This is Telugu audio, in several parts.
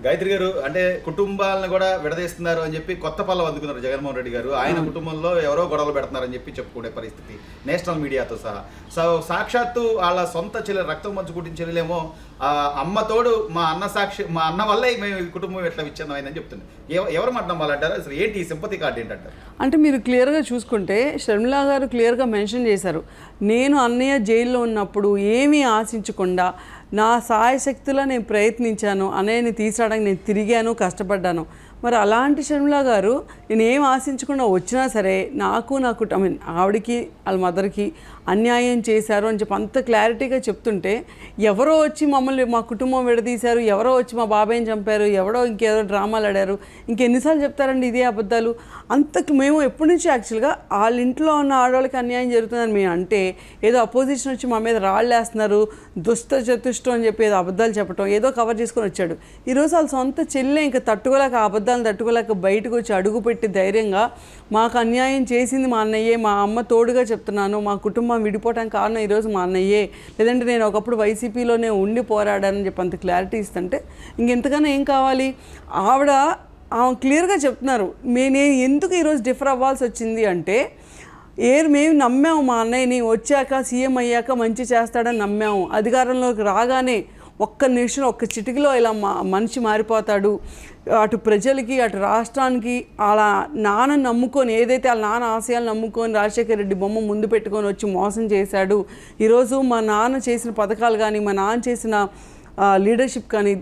గాయత్రి గారు అంటే కుటుంబాలను కూడా విడదీస్తున్నారు అని చెప్పి కొత్త పల్లవి అందుకున్నారు జగన్మోహన్ రెడ్డి గారు. ఆయన కుటుంబంలో ఎవరో గొడవలు పెడుతున్నారని చెప్పి చెప్పుకునే పరిస్థితి నేషనల్ మీడియాతో సహా. సో సాక్షాత్తు వాళ్ళ సొంత చెల్లెలు, రక్తం మంచు కుట్టిన చెల్లెలేమో అమ్మ తోడు మా అన్న వల్లే మేము ఈ కుటుంబం ఎట్లా విచ్ఛిన్నమైందని చెప్తుంది. ఎవరు మాట నమ్మాలంటారు? అసలు ఏంటి ఈ సింపతి కార్డు ఏంటంటారు? అంటే మీరు క్లియర్గా చూసుకుంటే షర్మిలా గారు క్లియర్గా మెన్షన్ చేశారు, నేను అన్నయ్య జైల్లో ఉన్నప్పుడు ఏమీ ఆశించకుండా నా సాయశక్తిలో నేను ప్రయత్నించాను, అన్నయ్యని తీసుకురావడానికి నేను తిరిగాను, కష్టపడ్డాను. మరి అలాంటి షర్మిలా గారు నేను ఏం ఆశించకుండా వచ్చినా సరే నాకు ఆవిడకి వాళ్ళ మదర్కి అన్యాయం చేశారు అని చెప్పి అంత క్లారిటీగా చెప్తుంటే, ఎవరో వచ్చి మమ్మల్ని మా కుటుంబం విడదీశారు, ఎవరో వచ్చి మా బాబాయ్ని చంపారు, ఎవరో ఇంకేదో డ్రామాలు ఆడారు, ఇంకెన్నిసార్లు చెప్తారండి ఇదే అబద్ధాలు? అంతకు మేము ఎప్పటి నుంచి యాక్చువల్గా వాళ్ళ ఇంట్లో ఉన్న ఆడవాళ్ళకి అన్యాయం జరుగుతుందని మేము అంటే, ఏదో అపోజిషన్ వచ్చి మా మీద రాళ్ళు వేస్తున్నారు, చతుష్టం అని చెప్పి ఏదో అబద్ధాలు చెప్పడం, ఏదో కవర్ చేసుకొని వచ్చాడు. ఈరోజు వాళ్ళ సొంత చెల్లె ఇంకా తట్టుకోలేక, అబద్ధాలను తట్టుకోలేక బయటకు వచ్చి అడుగుపెట్టి ధైర్యంగా మాకు అన్యాయం చేసింది మా అన్నయ్యే, మా అమ్మ తోడుగా చెప్తున్నాను, మా కుటుంబం విడిపోవడానికి కారణం ఈరోజు మా అన్నయ్యే, లేదంటే నేను ఒకప్పుడు వైసీపీలోనే ఉండి పోరాడానని చెప్పి అంత క్లారిటీ ఇస్తుంటే ఇంకెంతకన్నా ఏం కావాలి? ఆవిడ క్లియర్గా చెప్తున్నారు, నేను ఎందుకు ఈరోజు డిఫర్ అవ్వాల్సి వచ్చింది అంటే, మేము నమ్మాము మా అన్నయ్యని, వచ్చాక సీఎం అయ్యాక మంచి చేస్తాడని నమ్మాము, అధికారంలోకి రాగానే ఒక్క నిమిషం ఒక్క చిటికలో ఇలా మనిషి మారిపోతాడు, అటు ప్రజలకి అటు రాష్ట్రానికి అలా నాన్న నమ్ముకొని, ఏదైతే వాళ్ళ నాన్న ఆశయాలు నమ్ముకొని రాజశేఖర రెడ్డి బొమ్మ ముందు పెట్టుకొని వచ్చి మోసం చేశాడు. ఈరోజు మా నాన్న చేసిన పథకాలు కానీ, మా నాన్న చేసిన లీడర్షిప్ కానీ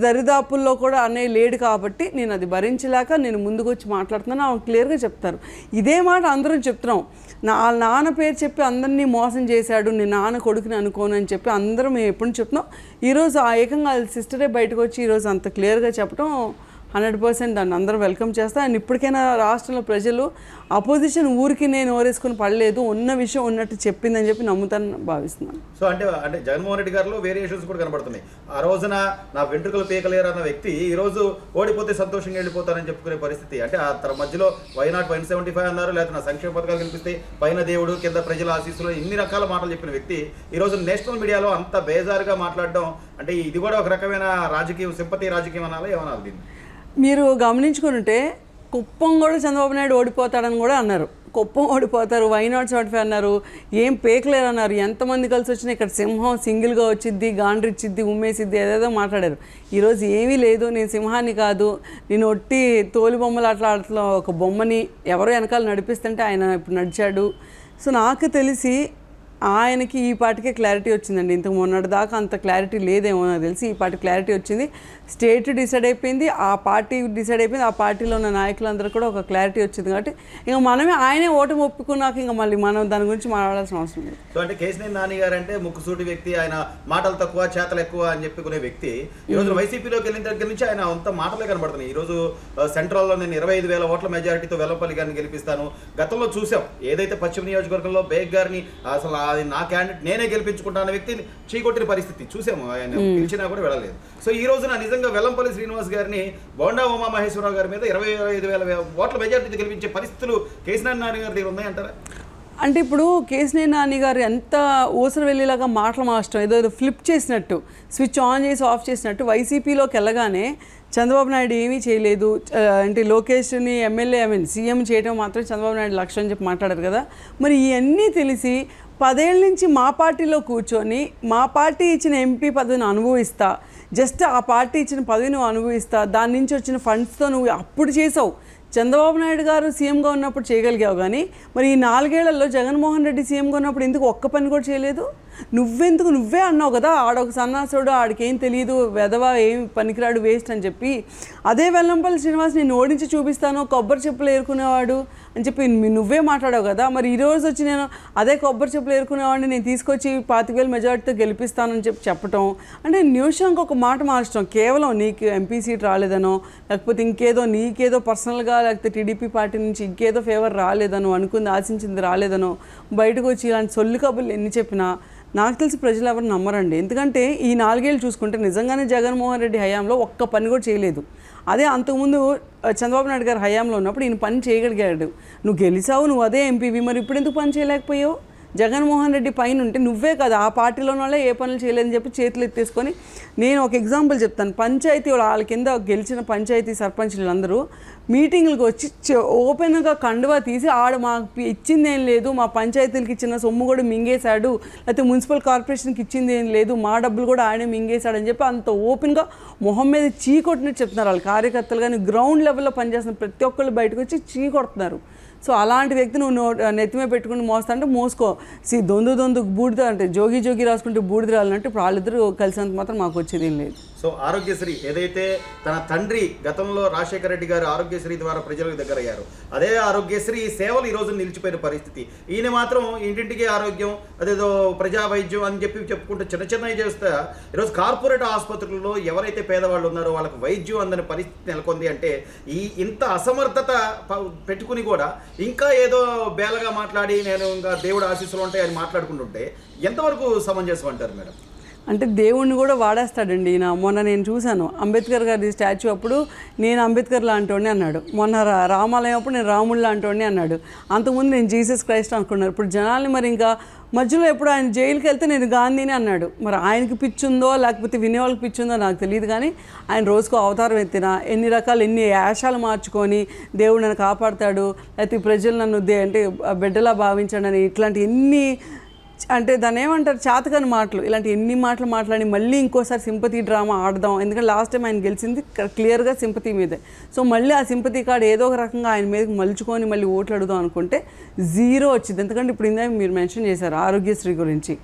దరిదాపుల్లో కూడా అన్నయ్య లేడు కాబట్టి నేను అది భరించలేక నేను ముందుకు వచ్చి మాట్లాడుతున్నాను ఆమె క్లియర్గా చెప్తారు. ఇదే మాట అందరం చెప్తున్నాం, నాన్న పేరు చెప్పి అందరినీ మోసం చేశాడు, నేను నాన్న కొడుకుని అనుకోను అని చెప్పి అందరం మేము ఎప్పుడు చెప్తున్నాం. ఈరోజు ఆ ఏకంగా సిస్టరే బయటకు వచ్చి ఈరోజు అంత క్లియర్గా చెప్పడం 100% దాన్ని అందరూ వెల్కమ్ చేస్తా. అండ్ ఇప్పటికైనా రాష్ట్రంలో ప్రజలు అపోజిషన్ ఊరికి నేను ఓరేసుకుని పడలేదు, ఉన్న విషయం ఉన్నట్టు చెప్పిందని చెప్పి నమ్ముతానని భావిస్తున్నాను. సో అంటే జగన్మోహన్ రెడ్డి గారిలో వేరియేషన్స్ కూడా కనబడుతున్నాయి. ఆ రోజున నా వెంట్రుకలు పీకలేరు అన్న వ్యక్తి ఈరోజు ఓడిపోతే సంతోషంగా వెళ్ళిపోతారని చెప్పుకునే పరిస్థితి. అంటే ఆ మధ్యలో వైనాట్ 175 అన్నారు, లేదా నా సంక్షేమ పథకాలు కనిపిస్తే పైన దేవుడు కింద ప్రజల ఆశీస్సులు, ఇన్ని రకాల మాటలు చెప్పిన వ్యక్తి ఈరోజు నేషనల్ మీడియాలో అంత బేజారుగా మాట్లాడడం అంటే ఇది కూడా ఒక రకమైన రాజకీయం, సింపతి రాజకీయం అనాలి, ఏమనాలి దీన్ని? మీరు గమనించుకుంటే కుప్పం కూడా చంద్రబాబు నాయుడు ఓడిపోతాడని కూడా అన్నారు, కుప్పం ఓడిపోతారు, వైనాట్ 75 అన్నారు, ఏం పేకలేరు అన్నారు. ఎంతమంది కలిసి వచ్చినా ఇక్కడ సింహం సింగిల్గా వచ్చిద్ది, గాండ్రిచ్చిద్ది, ఉమ్మేసిద్ది, ఏదేదో మాట్లాడారు. ఈరోజు ఏమీ లేదు, నేను సింహాన్ని కాదు, నేను ఒట్టి తోలు బొమ్మలు అట్లా ఒక బొమ్మని ఎవరో వెనకాల నడిపిస్తుంటే ఆయన ఇప్పుడు నడిచాడు. సో నాకు తెలిసి ఆయనకి ఈ పాటికే క్లారిటీ వచ్చిందండి. ఇంతకు మొన్నటి దాకా అంత క్లారిటీ లేదేమో నాకు తెలిసి ఈ పార్టీ క్లారిటీ వచ్చింది, స్టేట్ డిసైడ్ అయిపోయింది, ఆ పార్టీ డిసైడ్ అయిపోయింది, ఆ పార్టీలో ఉన్న నాయకులందరూ కూడా ఒక క్లారిటీ వచ్చింది. కాబట్టి ఇంకా మనమే ఆయనే ఓటమి ఒప్పుకున్నాక ఇంకా మళ్ళీ మనం దాని గురించి మాట్లాడాల్సిన అవసరం లేదు. సో అంటే కేశినేని నాని గారు అంటే ముక్కుసూటి వ్యక్తి, ఆయన మాటలు తక్కువ చేతలు ఎక్కువ అని చెప్పుకునే వ్యక్తి ఈరోజు వైసీపీలోకి వెళ్ళిన దగ్గర నుంచి ఆయన అంత మాటలే కనబడుతున్నాయి. ఈరోజు సెంట్రల్లో నేను 25,000 ఓట్ల మెజారిటీతో వెల్లంపల్లి గారిని గెలిపిస్తాను, గతంలో చూసాం ఏదైతే పశ్చిమ నియోజకవర్గంలో బేగ్ గారిని అసలు అది నా క్యాండిడేట్ నేనే గెలిపించుకుంటాన్న వ్యక్తిని చీకొట్టిన పరిస్థితి చూసాము, ఆయన పిలిచినా కూడా వెళ్ళలేదు. సో ఈ రోజున నిజంగా వెల్లంపల్లి శ్రీనివాస్ గారిని బోండా ఉమామహేశ్వరరావు గారి మీద 25,000 ఓట్ల మెజారిటీతో గెలిపించే పరిస్థితులు కేశినేని నాని గారి దగ్గర ఉన్నాయంటారా? అంటే ఇప్పుడు కేశినేని నాని గారు ఎంత ఊసరు వెళ్ళేలాగా మాటలు మార్చడం, ఏదో ఫ్లిప్ చేసినట్టు, స్విచ్ ఆన్ చేసి ఆఫ్ చేసినట్టు వైసీపీలోకి వెళ్ళగానే చంద్రబాబు నాయుడు ఏమీ చేయలేదు అంటే లోకేష్ని ఎమ్మెల్యే సీఎం చేయడం మాత్రం చంద్రబాబు నాయుడు లక్ష్యం అని చెప్పి మాట్లాడారు కదా. మరి ఇవన్నీ తెలిసి 10 ఏళ్ళ నుంచి మా పార్టీలో కూర్చొని మా పార్టీ ఇచ్చిన ఎంపీ పదవిని అనుభవిస్తా, జస్ట్ ఆ పార్టీ ఇచ్చిన పదవిని నువ్వు అనుభవిస్తా, దాని నుంచి వచ్చిన ఫండ్స్తో నువ్వు అప్పుడు చేసావు, చంద్రబాబు నాయుడు గారు సీఎంగా ఉన్నప్పుడు చేయగలిగావు. కానీ మరి ఈ 4 ఏళ్లలో జగన్మోహన్ రెడ్డి సీఎంగా ఉన్నప్పుడు ఎందుకు ఒక్క పని కూడా చేయలేదు? నువ్వే అన్నావు కదా, ఆడొక సన్నాసుడు, ఆడికి ఏం తెలియదు, వెధవా, ఏం పనికిరాడు, వేస్ట్ అని చెప్పి. అదే వెల్లంపల్లి శ్రీనివాస్ నేను ఓడించి చూపిస్తాను, కొబ్బరి చెప్పులు ఏరుకునేవాడు అని చెప్పి నువ్వే మాట్లాడావు కదా. మరి ఈరోజు వచ్చి నేను అదే కొబ్బరి చెప్పులు ఏరుకునేవాడిని నేను తీసుకొచ్చి 25,000 మెజార్టీతో గెలిపిస్తానని చెప్పటం అంటే నిమిషంకి ఒక మాట మార్చడం, కేవలం నీకు ఎంపీ సీట్ రాలేదనో, లేకపోతే ఇంకేదో నీకేదో పర్సనల్గా, లేకపోతే టీడీపీ పార్టీ నుంచి ఇంకేదో ఫేవర్ రాలేదనో, అనుకుంది ఆశించింది రాలేదనో బయటకు వచ్చి ఇలాంటి సొల్లు కబుర్లు ఎన్ని చెప్పినా నాకు తెలిసి ప్రజలు ఎవరు నమ్మరండి. ఎందుకంటే ఈ 4 ఏళ్ళు చూసుకుంటే నిజంగానే జగన్మోహన్ రెడ్డి హయాంలో ఒక్క పని కూడా చేయలేదు. అదే అంతకుముందు చంద్రబాబు నాయుడు గారు హయాంలో ఉన్నప్పుడు ఈయన పని చేయగలిగాడు. నువ్వు గెలిచావు, నువ్వు అదే ఎంపీవి, మరి ఇప్పుడు ఎందుకు పని చేయలేకపోయావు? జగన్మోహన్ రెడ్డి పైన ఉంటే నువ్వే కదా ఆ పార్టీలో వాళ్ళే ఏ పనులు చేయలేదని చెప్పి చేతులు ఎత్తేసుకొని నేను ఒక ఎగ్జాంపుల్ చెప్తాను. పంచాయతీ వాళ్ళ కింద గెలిచిన పంచాయతీ సర్పంచ్లు అందరూ మీటింగ్లకు వచ్చి ఓపెన్గా కండువా తీసి మాకు ఇచ్చింది ఏం లేదు, మా పంచాయతీలకు ఇచ్చిన సొమ్ము కూడా మింగేశాడు, లేకపోతే మున్సిపల్ కార్పొరేషన్కి ఇచ్చింది ఏం లేదు, మా డబ్బులు కూడా ఆయనే మింగేశాడు అని చెప్పి అంత ఓపెన్గా మొహం మీద చీకొట్టినట్టు చెప్తున్నారు. వాళ్ళు కార్యకర్తలు కానీ గ్రౌండ్ లెవెల్లో పనిచేస్తున్న ప్రతి ఒక్కళ్ళు బయటకు వచ్చి చీకొడుతున్నారు. సో అలాంటి వ్యక్తి నువ్వు నెత్తిమే పెట్టుకుని మోస్తా అంటే మోసుకో. దొందు బూడిద అంటే జోగి రాసుకుంటే బూడిద రాలంటే ఇప్పుడు వాళ్ళిద్దరూ కలిసినంత మాత్రం మాకు వచ్చేది ఏం లేదు. సో ఆరోగ్యశ్రీ ఏదైతే తన తండ్రి గతంలో రాజశేఖర రెడ్డి గారు ఆరోగ్యశ్రీ ద్వారా ప్రజలకు దగ్గర అయ్యారు, అదే ఆరోగ్యశ్రీ సేవలు ఈరోజు నిలిచిపోయిన పరిస్థితి. ఈయన మాత్రం ఇంటింటికి ఆరోగ్యం, అదేదో ప్రజా వైద్యం అని చెప్పుకుంటూ చిన్నవి చేస్తే ఈరోజు కార్పొరేట్ ఆసుపత్రుల్లో ఎవరైతే పేదవాళ్ళు ఉన్నారో వాళ్ళకి వైద్యం అందని పరిస్థితి నెలకొంది. అంటే ఇంత అసమర్థత పెట్టుకుని కూడా ఇంకా ఏదో బేలగా మాట్లాడి నేను ఇంకా దేవుడు ఆశీస్సులు ఉంటాయని మాట్లాడుకుంటుంటే ఎంతవరకు సమంజసం అంటారు మేడం? అంటే దేవుణ్ణి కూడా వాడేస్తాడండి. మొన్న నేను చూశాను అంబేద్కర్ గారి స్టాచ్యూ అప్పుడు నేను అంబేద్కర్ లాంటోడిని అన్నాడు, మొన్న రామాలయం అప్పుడు నేను రాముడు లాంటోడిని అన్నాడు, అంతకుముందు నేను జీసస్ క్రైస్ట్ అనుకున్నారు. ఇప్పుడు జనాల్ని మరి ఇంకా మధ్యలో ఎప్పుడు ఆయన జైలుకి వెళ్తే నేను గాంధీని అన్నాడు. మరి ఆయనకి పిచ్చుందో లేకపోతే వినేవాళ్ళకి పిచ్చుందో నాకు తెలియదు, కానీ ఆయన రోజుకు అవతారం ఎత్తిన ఎన్ని యాషాలు మార్చుకొని దేవుడు నన్ను కాపాడుతాడు, లేకపోతే ప్రజలు నన్ను అంటే బిడ్డలా భావించండి అని ఇట్లాంటి అంటే దాన్ని ఏమంటారు చేతకాని మాటలు, ఇలాంటి ఎన్ని మాటలు మాట్లాడి మళ్ళీ ఇంకోసారి సింపతి డ్రామా ఆడదాం. ఎందుకంటే లాస్ట్ టైం ఆయన గెలిచింది క్లియర్గా సింపతి మీదే. సో మళ్ళీ ఆ సింపతి కార్డు ఏదో ఒక రకంగా ఆయన మీదకి మలుచుకొని మళ్ళీ ఓట్లు అడుగుదాం అనుకుంటే జీరో వచ్చింది. ఎందుకంటే ఇప్పుడు ఇందాక మీరు మెన్షన్ చేశారు ఆరోగ్యశ్రీ గురించి.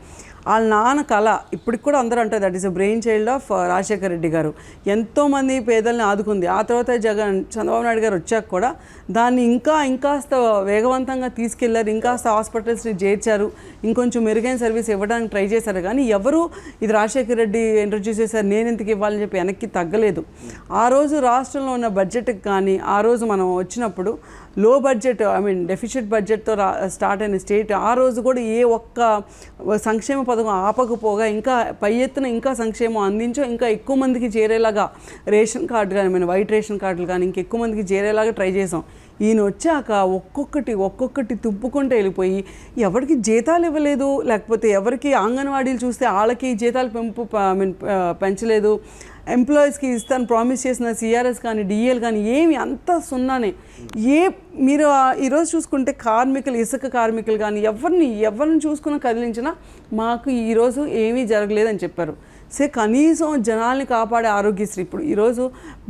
వాళ్ళ నాన్న కళ ఇప్పటికి కూడా అందరూ అంటారు that is a brain child of Rajasekhara Reddy గారు. ఎంతోమంది పేదల్ని ఆదుకుంది. ఆ తర్వాత చంద్రబాబు నాయుడు గారు వచ్చాక కూడా దాన్ని ఇంకాస్త వేగవంతంగా తీసుకెళ్లారు, ఇంకాస్త హాస్పిటల్స్ని చేర్చారు, ఇంకొంచెం మెరుగైన సర్వీస్ ఇవ్వడానికి ట్రై చేశారు. కానీ ఎవరు ఇది రాజశేఖర రెడ్డి ఇంట్రడ్యూస్ చేశారు నేను ఎందుకు ఇవ్వాలని చెప్పి వెనక్కి తగ్గలేదు. ఆ రోజు రాష్ట్రంలో ఉన్న బడ్జెట్కి కానీ ఆ రోజు మనం వచ్చినప్పుడు లో బడ్జెట్ డెఫిషిట్ బడ్జెట్తో స్టార్ట్ అయిన స్టేట్ ఆ రోజు కూడా ఏ ఒక్క సంక్షేమ పథకం ఆపకపోగా ఇంకా పై ఎత్తున ఇంకా సంక్షేమం అందించో ఇంకా ఎక్కువ మందికి చేరేలాగా రేషన్ కార్డు కానీ వైట్ రేషన్ కార్డులు కానీ ఇంకెక్కువ మందికి చేరేలాగా ట్రై చేసాం. ఈయన వచ్చాక ఒక్కొక్కటి తుప్పుకుంటూ వెళ్ళిపోయి ఎవరికి జీతాలు ఇవ్వలేదు, లేకపోతే ఎవరికి అంగన్వాడీలు చూస్తే వాళ్ళకి జీతాలు పెంచలేదు, ఎంప్లాయీస్కి ఇస్తాను ప్రామిస్ చేసిన సిఆర్ఎస్ కానీ డిఎల్ కానీ ఏమి అంతా సున్నానే. మీరు ఈరోజు చూసుకుంటే కార్మికులు ఇసుక కార్మికులు కానీ ఎవరిని చూసుకున్నా కదిలించినా మాకు ఈరోజు ఏమీ జరగలేదని చెప్పారు. కనీసం జనాల్ని కాపాడే ఆరోగ్యశ్రీ ఇప్పుడు ఈరోజు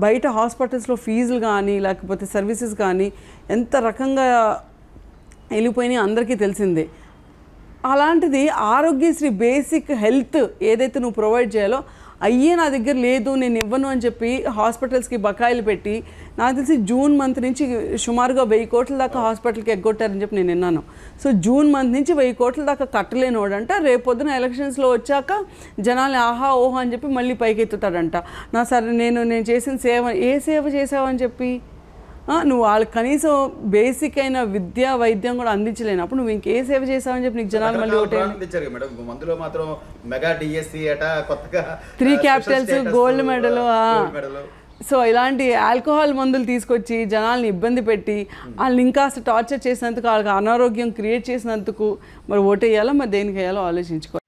బయట హాస్పిటల్స్లో ఫీజులు కానీ లేకపోతే సర్వీసెస్ కానీ ఎంత రకంగా వెళ్ళిపోయినాయి అందరికీ తెలిసిందే. అలాంటిది ఆరోగ్యశ్రీ బేసిక్ హెల్త్ ఏదైతే నువ్వు ప్రొవైడ్ చేయాలో నా దగ్గర లేదు నేను ఇవ్వను అని చెప్పి హాస్పిటల్స్కి బకాయిలు పెట్టి నాకు తెలిసి జూన్ మంత్ నుంచి సుమారుగా 1000 కోట్ల దాకా హాస్పిటల్కి ఎగ్గొట్టారని చెప్పి నేను విన్నాను. సో జూన్ మంత్ నుంచి 1000 కోట్ల దాకా కట్టలేనోడంట రేపొద్దున ఎలక్షన్స్లో వచ్చాక జనాలు ఆహా ఓహో అని చెప్పి మళ్ళీ పైకెత్తుతాడంట. సరే నేను చేసిన సేవ చేసావని చెప్పి నువ్వు వాళ్ళకి కనీసం బేసిక్ అయిన విద్య వైద్యం కూడా అందించలేనప్పుడు నువ్వు ఇంకే సేవ చేసావని చెప్పి నీకు జనాలు మళ్ళీ మందులో మాత్రం మెగా డిఎస్సి అట కొత్తగా 3 క్యాపిటల్స్ గోల్డ్ మెడల్. సో ఇలాంటి ఆల్కహాల్ మందులు తీసుకొచ్చి జనాల్ని ఇబ్బంది పెట్టి వాళ్ళని ఇంకాస్త టార్చర్ చేసినందుకు వాళ్ళకి అనారోగ్యం క్రియేట్ చేసినందుకు మరి ఓటేయాలో మరి దేనికి వేయాలో ఆలోచించుకోవాలి.